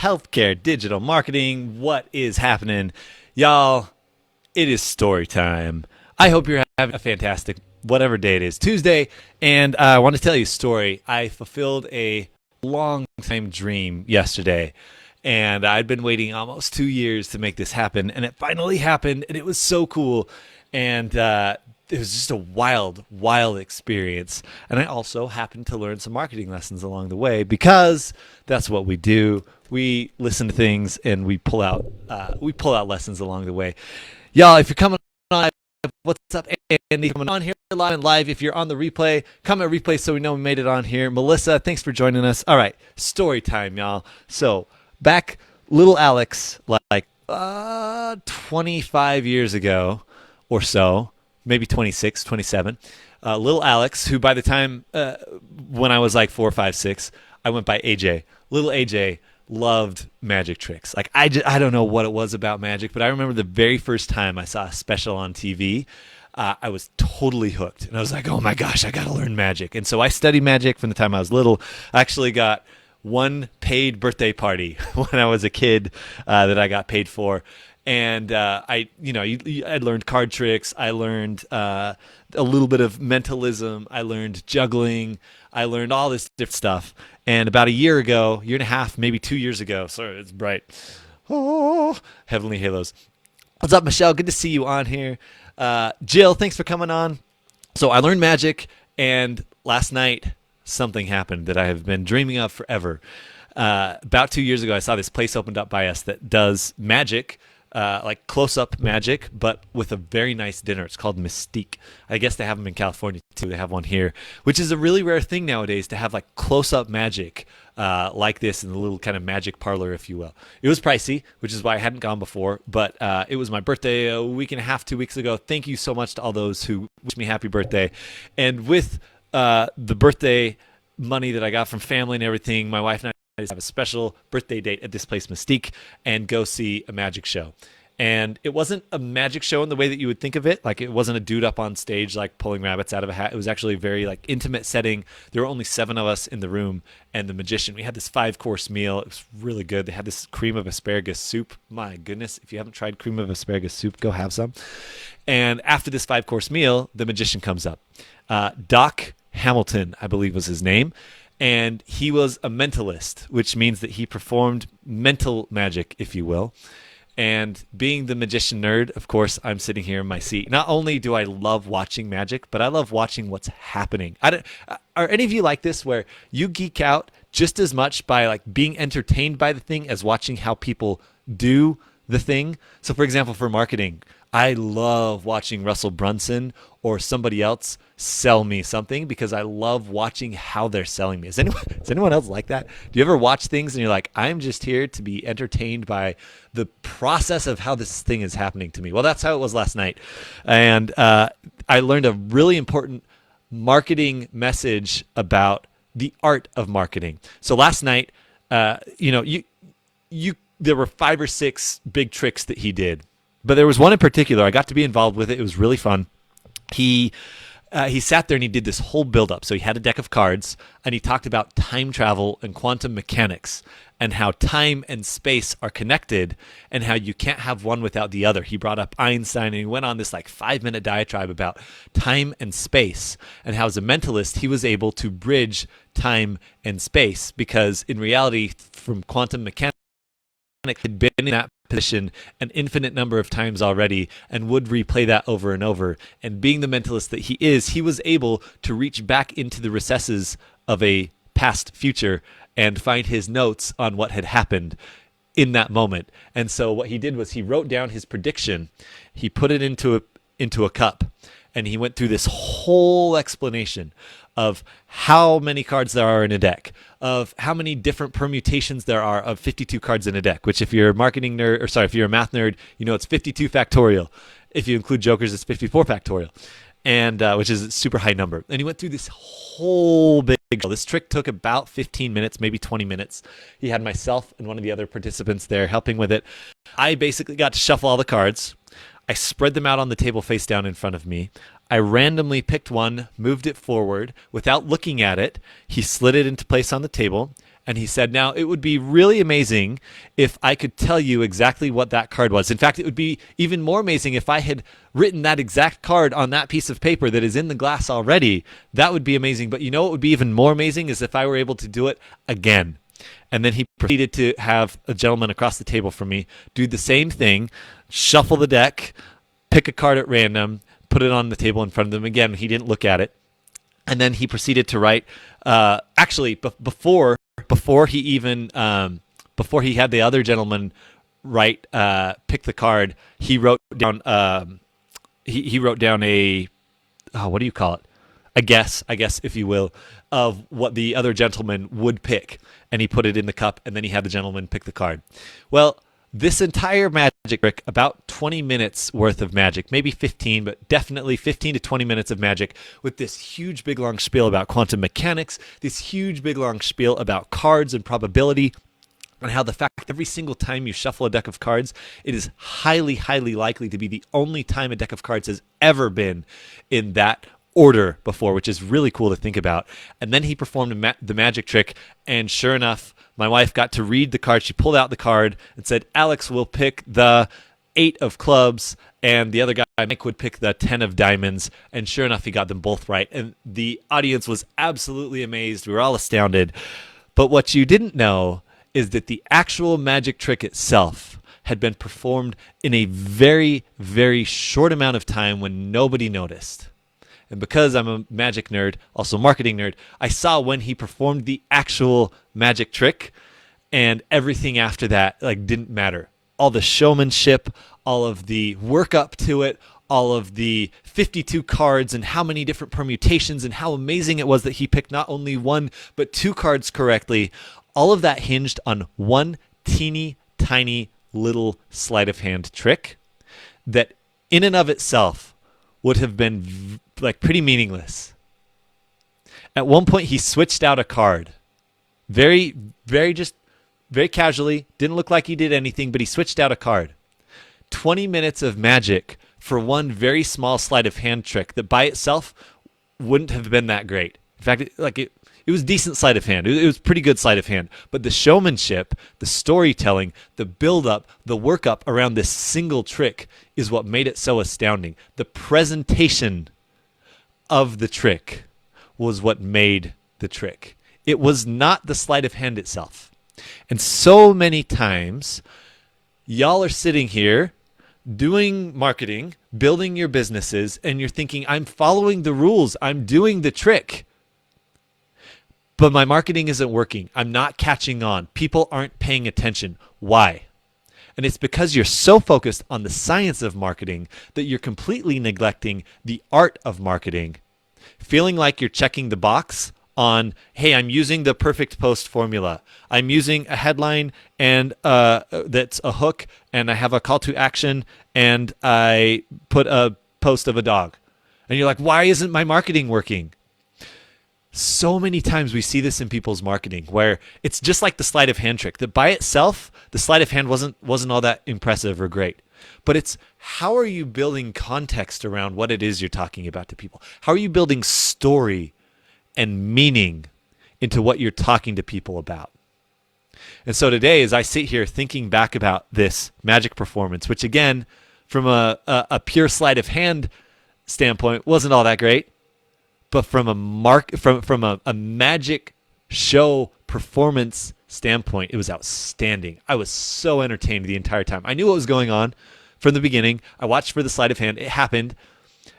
healthcare, digital marketing. What is happening? Y'all, it is story time. I hope you're having a fantastic, whatever day it is, Tuesday. And I want to tell you a story. I fulfilled a long time dream yesterday. And I'd been waiting almost 2 years to make this happen. And it finally happened. And it was so cool. And it was just a wild, wild experience. And I also happened to learn some marketing lessons along the way because that's what we do. We listen to things and we pull out lessons along the way. Y'all, if you're coming on, what's up, Andy? Coming on here live and live. If you're on the replay, comment replay so we know we made it on here. Melissa, thanks for joining us. All right, story time, y'all. So back, little Alex, like 25 years ago or so, maybe 26, 27. Little Alex, who by the time when I was like 4, 5, 6, I went by AJ. Little AJ loved magic tricks. Like I don't know what it was about magic, but I remember the very first time I saw a special on TV, I was totally hooked. And I was like, oh my gosh, I got to learn magic. And so I studied magic from the time I was little. I actually got one paid birthday party when I was a kid that I got paid for. And I learned card tricks. I learned a little bit of mentalism. I learned juggling. I learned all this different stuff. And about a year and a half, maybe 2 years ago, sorry, it's bright. Oh, heavenly halos. What's up, Michelle? Good to see you on here. Jill, thanks for coming on. So I learned magic, and last night something happened that I have been dreaming of forever. About 2 years ago, I saw this place opened up by us that does magic, like close-up magic, but with a very nice dinner. It's called Mystique. I guess they have them in California too. They have one here, which is a really rare thing nowadays to have like close-up magic like this in the little kind of magic parlor, if you will. It was pricey, which is why I hadn't gone before, but it was my birthday a week and a half, 2 weeks ago. Thank you so much to all those who wished me happy birthday. And with the birthday money that I got from family and everything, my wife and I have a special birthday date at this place, Mystique, and go see a magic show. And it wasn't a magic show in the way that you would think of it. Like, it wasn't a dude up on stage like pulling rabbits out of a hat. It was actually a very like intimate setting. There were only 7 of us in the room, and the magician. We had this 5-course meal. It was really good. They had this cream of asparagus soup. My goodness, if you haven't tried cream of asparagus soup, go have some. And after this 5-course meal, the magician comes up. Doc Hamilton, I believe, was his name. And he was a mentalist, which means that he performed mental magic, if you will. And being the magician nerd, of course, I'm sitting here in my seat. Not only do I love watching magic, but I love watching what's happening. Are any of you like this, where you geek out just as much by like being entertained by the thing as watching how people do the thing? So, for example, for marketing, I love watching Russell Brunson or somebody else sell me something because I love watching how they're selling me. Is anyone else like that? Do you ever watch things and you're like, I'm just here to be entertained by the process of how this thing is happening to me? Well, that's how it was last night. And I learned a really important marketing message about the art of marketing. So last night, there were 5 or 6 big tricks that he did. But there was one in particular. I got to be involved with it. It was really fun. He sat there and he did this whole build-up. So he had a deck of cards, and he talked about time travel and quantum mechanics and how time and space are connected and how you can't have one without the other. He brought up Einstein, and he went on this like 5-minute diatribe about time and space and how, as a mentalist, he was able to bridge time and space because, in reality, from quantum mechanics, had been in that position an infinite number of times already and would replay that over and over. And being the mentalist that he is, he was able to reach back into the recesses of a past future and find his notes on what had happened in that moment. And so what he did was he wrote down his prediction, he put it into a cup, and he went through this whole explanation of how many cards there are in a deck, of how many different permutations there are of 52 cards in a deck, which if you're a marketing nerd, if you're a math nerd, you know it's 52 factorial. If you include jokers, it's 54 factorial, and which is a super high number. And he went through this whole big deal. This trick took about 15 minutes, maybe 20 minutes. He had myself and one of the other participants there helping with it. I basically got to shuffle all the cards. I spread them out on the table face down in front of me. I randomly picked one, moved it forward without looking at it. He slid it into place on the table, And he said, now, it would be really amazing if I could tell you exactly what that card was. In fact, it would be even more amazing if I had written that exact card on that piece of paper that is in the glass already. That would be amazing. But you know what would be even more amazing is if I were able to do it again. And then he proceeded to have a gentleman across the table from me do the same thing, shuffle the deck, pick a card at random, put it on the table in front of them. Again, he didn't look at it. And then he proceeded to write, before he even before he had the other gentleman write pick the card, he wrote down he wrote down a what do you call it? A guess, I guess, if you will, of what the other gentleman would pick, and he put it in the cup, and then he had the gentleman pick the card. Well, this entire magic trick, about 20 minutes worth of magic, maybe 15, but definitely 15 to 20 minutes of magic with this huge big long spiel about quantum mechanics, this huge big long spiel about cards and probability, and how the fact that every single time you shuffle a deck of cards, it is highly, highly likely to be the only time a deck of cards has ever been in that order before, which is really cool to think about. And then he performed the magic trick, and sure enough, my wife got to read the card. She pulled out the card and said, Alex will pick the 8 of clubs, and the other guy, Mike, would pick the 10 of diamonds. And sure enough, he got them both right. And the audience was absolutely amazed. We were all astounded. But what you didn't know is that the actual magic trick itself had been performed in a very, very short amount of time when nobody noticed. And because I'm a magic nerd, also marketing nerd, I saw when he performed the actual magic trick, and everything after that didn't matter. All the showmanship, all of the work up to it, all of the 52 cards and how many different permutations and how amazing it was that he picked not only 1 but 2 cards correctly. All of that hinged on one teeny tiny little sleight of hand trick that in and of itself would have been pretty meaningless. At one point, he switched out a card. Very casually. Didn't look like he did anything, but he switched out a card. 20 minutes of magic for one very small sleight of hand trick that by itself wouldn't have been that great. In fact, it was decent sleight of hand. It was pretty good sleight of hand. But the showmanship, the storytelling, the build-up, the workup around this single trick is what made it so astounding. The presentation of the trick was what made the trick. It was not the sleight of hand itself. And so many times, y'all are sitting here doing marketing, building your businesses, and you're thinking, I'm following the rules. I'm doing the trick. But my marketing isn't working. I'm not catching on. People aren't paying attention. Why? And it's because you're so focused on the science of marketing that you're completely neglecting the art of marketing, feeling like you're checking the box on, hey, I'm using the perfect post formula. I'm using a headline and that's a hook, and I have a call to action, and I put a post of a dog. And you're like, why isn't my marketing working? So many times we see this in people's marketing where it's just like the sleight of hand trick, that by itself, the sleight of hand wasn't all that impressive or great. But it's how are you building context around what it is you're talking about to people? How are you building story and meaning into what you're talking to people about? And so today, as I sit here thinking back about this magic performance, which again, from a pure sleight of hand standpoint, wasn't all that great, but from a magic show performance standpoint, it was outstanding. I was so entertained the entire time. I knew what was going on from the beginning. I watched for the sleight of hand. It happened.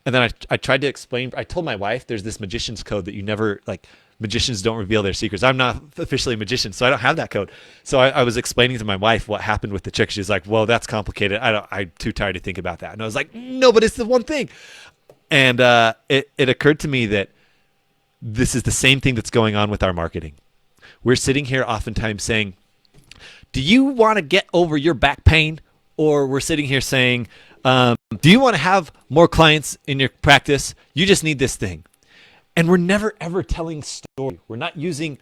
And then I tried to explain. I told my wife there's this magician's code that you never, magicians don't reveal their secrets. I'm not officially a magician, so I don't have that code. So I was explaining to my wife what happened with the trick. She's like, well, that's complicated. I'm too tired to think about that. And I was like, no, but it's the one thing. And it occurred to me that this is the same thing that's going on with our marketing. We're sitting here oftentimes saying, do you want to get over your back pain? Or we're sitting here saying, do you want to have more clients in your practice? You just need this thing. And we're never, ever telling story. We're not using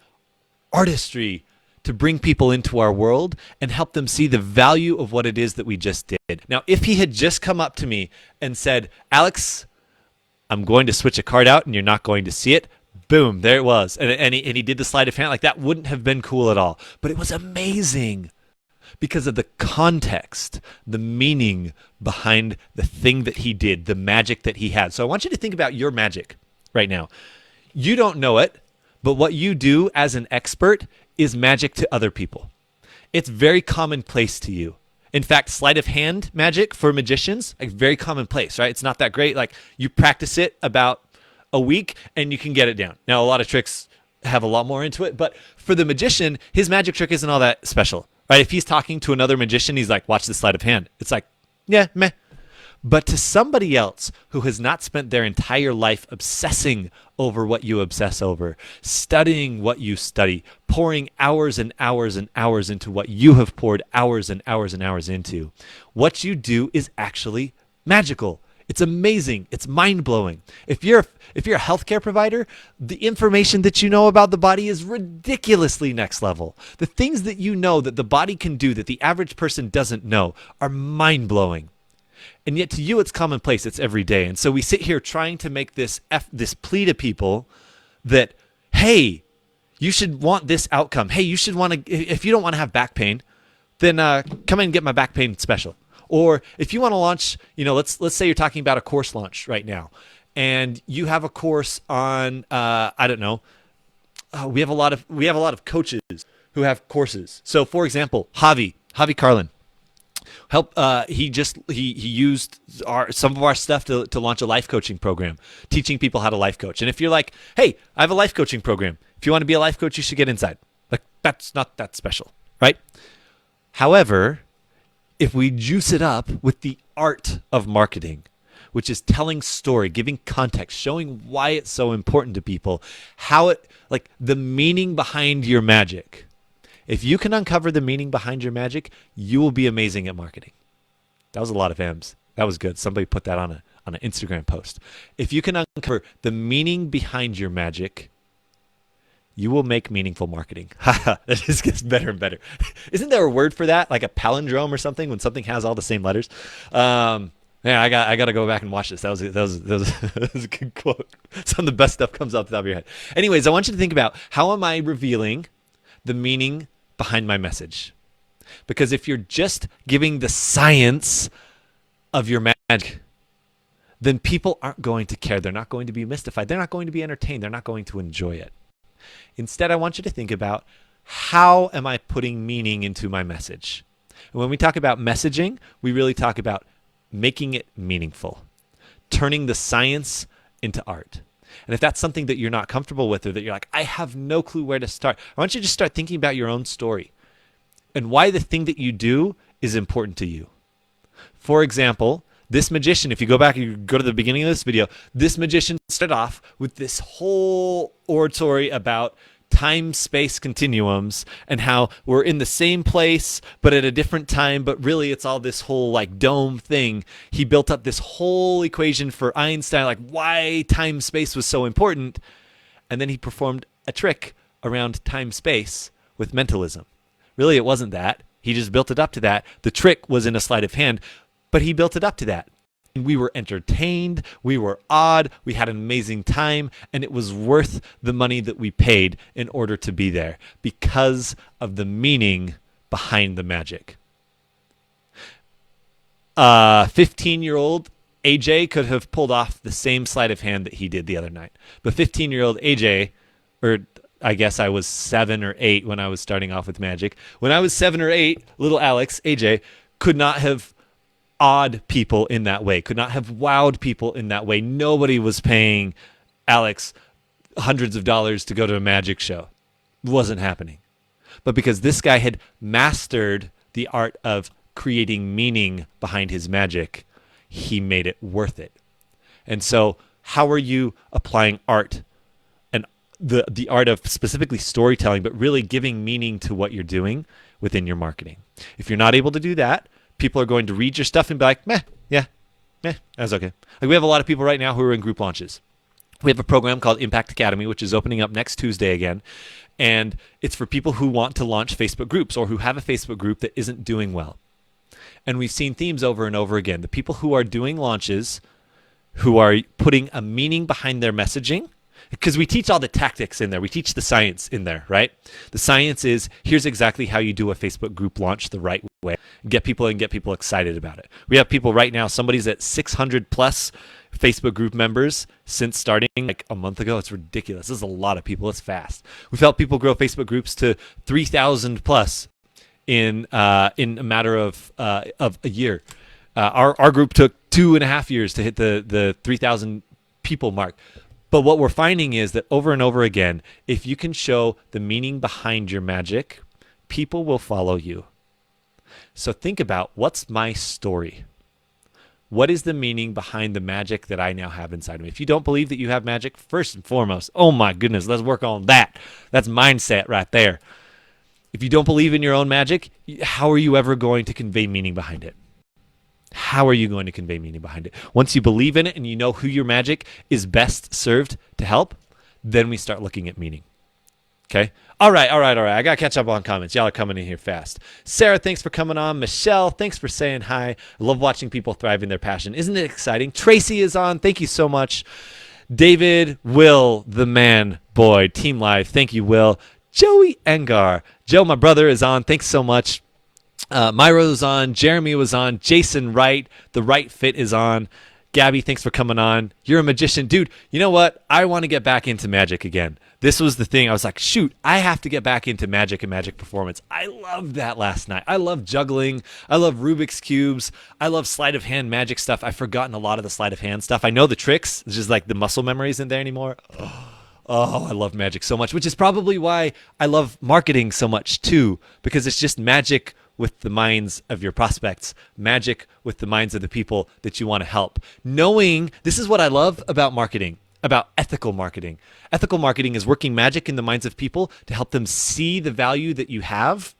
artistry to bring people into our world and help them see the value of what it is that we just did. Now, if he had just come up to me and said, Alex, I'm going to switch a card out and you're not going to see it, Boom, there it was. And he did the sleight of hand. Like, that wouldn't have been cool at all. But it was amazing because of the context, the meaning behind the thing that he did, the magic that he had. So I want you to think about your magic right now. You don't know it, but what you do as an expert is magic to other people. It's very commonplace to you. In fact, sleight of hand magic for magicians, like, very commonplace, right? It's not that great. Like, you practice it about a week and you can get it down. Now, a lot of tricks have a lot more into it, but for the magician, his magic trick isn't all that special, right? If he's talking to another magician, he's like, watch the sleight of hand. It's like, yeah, meh. But to somebody else who has not spent their entire life obsessing over what you obsess over, studying what you study, pouring hours and hours and hours into what you have poured hours and hours and hours into, what you do is actually magical. It's amazing. It's mind-blowing. If you're a healthcare provider, the information that you know about the body is ridiculously next level. The things that you know that the body can do that the average person doesn't know are mind-blowing. And yet to you, it's commonplace. It's every day. And so we sit here trying to make this plea to people that, hey, you should want this outcome. Hey, you should want to, if you don't want to have back pain, then come in and get my back pain special. Or if you want to launch, let's say you're talking about a course launch right now, and you have a course on, I don't know, we have a lot of coaches who have courses. So for example, Javi Carlin. He used some of our stuff to launch a life coaching program, teaching people how to life coach. And if you're like, hey, I have a life coaching program. If you want to be a life coach, you should get inside. Like, that's not that special, right? However, if we juice it up with the art of marketing, which is telling story, giving context, showing why it's so important to people, the meaning behind your magic. If you can uncover the meaning behind your magic, you will be amazing at marketing. That was a lot of M's. That was good. Somebody put that on an Instagram post. If you can uncover the meaning behind your magic, you will make meaningful marketing. That just gets better and better. Isn't there a word for that? Like a palindrome or something, when something has all the same letters? I got to go back and watch this. That was a good quote. Some of the best stuff comes off the top of your head. Anyways, I want you to think about, how am I revealing the meaning behind my message? Because if you're just giving the science of your magic, then people aren't going to care. They're not going to be mystified. They're not going to be entertained. They're not going to enjoy it. Instead, I want you to think about, how am I putting meaning into my message? And when we talk about messaging, we really talk about making it meaningful, turning the science into art. And if that's something that you're not comfortable with, or that you're like, I have no clue where to start, I want you to just start thinking about your own story and why the thing that you do is important to you. For example, this magician, if you go back and you go to the beginning of this video, this magician started off with this whole oratory about time-space continuums and how we're in the same place but at a different time, but really it's all this whole like dome thing. He built up this whole equation for Einstein, like why time-space was so important, and then he performed a trick around time-space with mentalism. Really, it wasn't that. He just built it up to that. The trick was in a sleight of hand, but he built it up to that. We were entertained, we were awed, we had an amazing time, and it was worth the money that we paid in order to be there because of the meaning behind the magic. 15-year-old AJ could have pulled off the same sleight of hand that he did the other night. But 15-year-old AJ, or I guess I was 7 or 8 when I was starting off with magic. When I was 7 or 8, little Alex, AJ, could not have awed people in that way, could not have wowed people in that way. Nobody was paying Alex hundreds of dollars to go to a magic show. It wasn't happening. But because this guy had mastered the art of creating meaning behind his magic, he made it worth it. And so how are you applying art, and the art of specifically storytelling, but really giving meaning to what you're doing within your marketing? If you're not able to do that, people are going to read your stuff and be like, meh, that's okay. Like, we have a lot of people right now who are in group launches. We have a program called Impact Academy, which is opening up next Tuesday again. And it's for people who want to launch Facebook groups, or who have a Facebook group that isn't doing well. And we've seen themes over and over again. The people who are doing launches, who are putting a meaning behind their messaging, Because we teach all the tactics in there. We teach the science in there, right? The science is here's exactly how you do a Facebook group launch the right way. Get people excited about it. We have people right now, somebody's at 600 plus Facebook group members since starting like a month ago. It's ridiculous. This is a lot of people. It's fast. We've helped people grow Facebook groups to 3,000 plus in a matter of a year. Our group took 2.5 years to hit the 3,000 people mark. But what we're finding is that over and over again, if you can show the meaning behind your magic, people will follow you. So think about, what's my story? What is the meaning behind the magic that I now have inside of me? If you don't believe that you have magic, first and foremost, oh my goodness, let's work on that. That's mindset right there. If you don't believe in your own magic, how are you ever going to convey meaning behind it? How are you going to convey meaning behind it? Once you believe in it and you know who your magic is best served to help, then we start looking at meaning. Okay? All right. I got to catch up on comments. Y'all are coming in here fast. Sarah, thanks for coming on. Michelle, thanks for saying hi. I love watching people thrive in their passion. Isn't it exciting? Tracy is on. Thank you so much. David, Will, the man, boy, Team Live. Thank you, Will. Joey Engar. Joe, my brother, is on. Thanks so much. Myra was on. Jeremy was on. Jason Wright. The Right Fit is on. Gabby, thanks for coming on. You're a magician. Dude, you know what? I want to get back into magic again. This was the thing. I was like, shoot, I have to get back into magic and magic performance. I loved that last night. I love juggling. I love Rubik's Cubes. I love sleight of hand magic stuff. I've forgotten a lot of the sleight of hand stuff. I know the tricks. It's just like the muscle memory isn't there anymore. Oh, I love magic so much, which is probably why I love marketing so much too, because it's just magic with the minds of your prospects, magic with the minds of the people that you want to help. Knowing, this is what I love about marketing, about ethical marketing. Ethical marketing is working magic in the minds of people to help them see the value that you have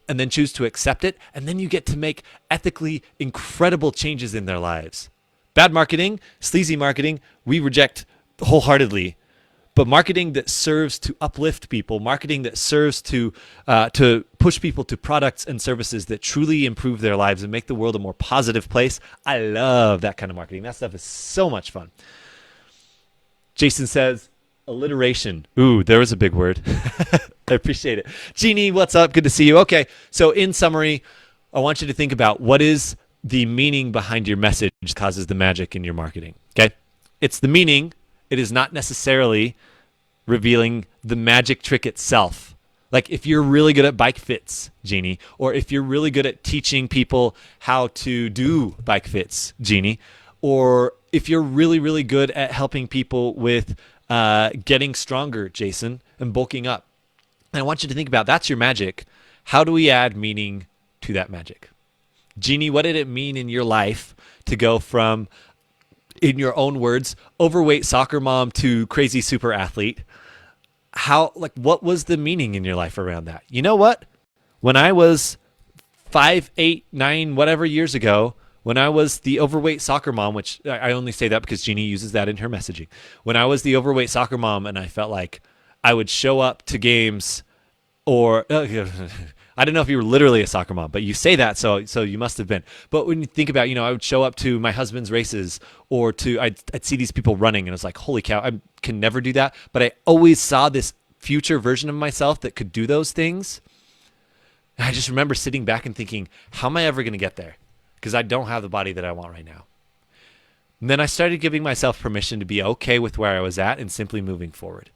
and then choose to accept it. And then you get to make ethically incredible changes in their lives. Bad marketing, sleazy marketing, we reject wholeheartedly. But marketing that serves to uplift people, marketing that serves to push people to products and services that truly improve their lives and make the world a more positive place. I love that kind of marketing. That stuff is so much fun. Jason says, alliteration. Ooh, there was a big word. I appreciate it. Jeannie, what's up? Good to see you. Okay, so in summary, I want you to think about what is the meaning behind your message that causes the magic in your marketing. Okay, it's the meaning. It is not necessarily revealing the magic trick itself. Like if you're really good at bike fits, Jeannie, or if you're really good at teaching people how to do bike fits, Jeannie, or if you're really, really good at helping people with getting stronger, Jason, and bulking up. And I want you to think about, that's your magic. How do we add meaning to that magic? Jeannie, what did it mean in your life to go from, in your own words, overweight soccer mom to crazy super athlete? What was the meaning in your life around that? You know what? When I was 5, 8, 9, whatever years ago, when I was the overweight soccer mom, which I only say that because Jeannie uses that in her messaging. When I was the overweight soccer mom and I felt like I would show up to games or I don't know if you were literally a soccer mom, but you say that, so you must have been. But when you think about, I would show up to my husband's races or I'd see these people running and I was like, holy cow, I can never do that. But I always saw this future version of myself that could do those things. And I just remember sitting back and thinking, how am I ever going to get there? Because I don't have the body that I want right now. And then I started giving myself permission to be okay with where I was at and simply moving forward.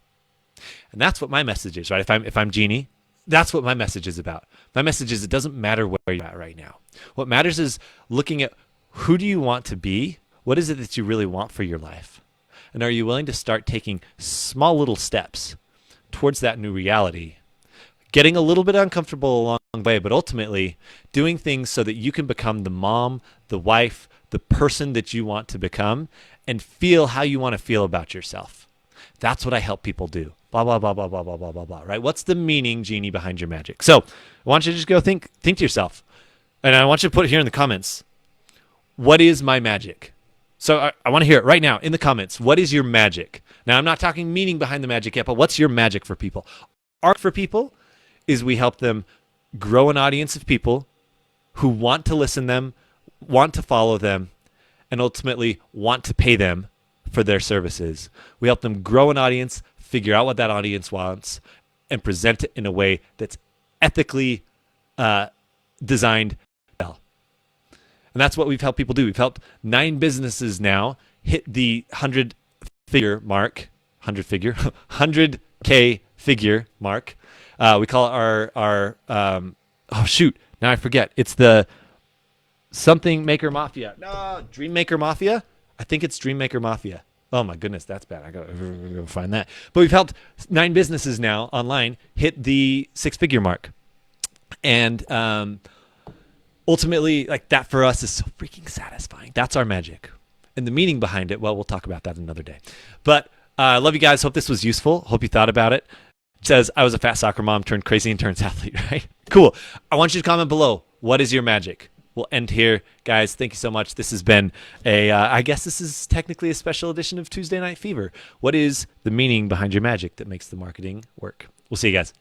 And that's what my message is, right? If I'm Jeannie, that's what my message is about. My message is, it doesn't matter where you're at right now. What matters is looking at, who do you want to be? What is it that you really want for your life? And are you willing to start taking small little steps towards that new reality? Getting a little bit uncomfortable along the way, but ultimately doing things so that you can become the mom, the wife, the person that you want to become and feel how you want to feel about yourself. That's what I help people do. Blah, blah, blah, blah, blah, blah, blah, blah, blah, right? What's the meaning, Jeannie, behind your magic? So I want you to just go think to yourself. And I want you to put it here in the comments. What is my magic? So I want to hear it right now in the comments. What is your magic? Now, I'm not talking meaning behind the magic yet, but what's your magic for people? Art for people is we help them grow an audience of people who want to listen to them, want to follow them, and ultimately want to pay them for their services. We help them grow an audience, figure out what that audience wants, and present it in a way that's ethically designed. And that's what we've helped people do. We've helped 9 businesses now hit the 100-figure mark, 100K figure mark. We call it our oh shoot, now I forget. It's the something Maker Mafia. No, Dream Maker Mafia. I think it's Dream Maker Mafia. Oh my goodness, that's bad. I gotta go find that. But we've helped 9 businesses now online hit the 6-figure mark, and ultimately, like that for us is so freaking satisfying. That's our magic, and the meaning behind it. Well, we'll talk about that another day. But I love you guys. Hope this was useful. Hope you thought about it. It says I was a fat soccer mom turned crazy and turns athlete. Right? Cool. I want you to comment below. What is your magic? We'll end here, guys. Thank you so much. This has been I guess this is technically a special edition of Tuesday Night Fever. What is the meaning behind your magic that makes the marketing work? We'll see you guys.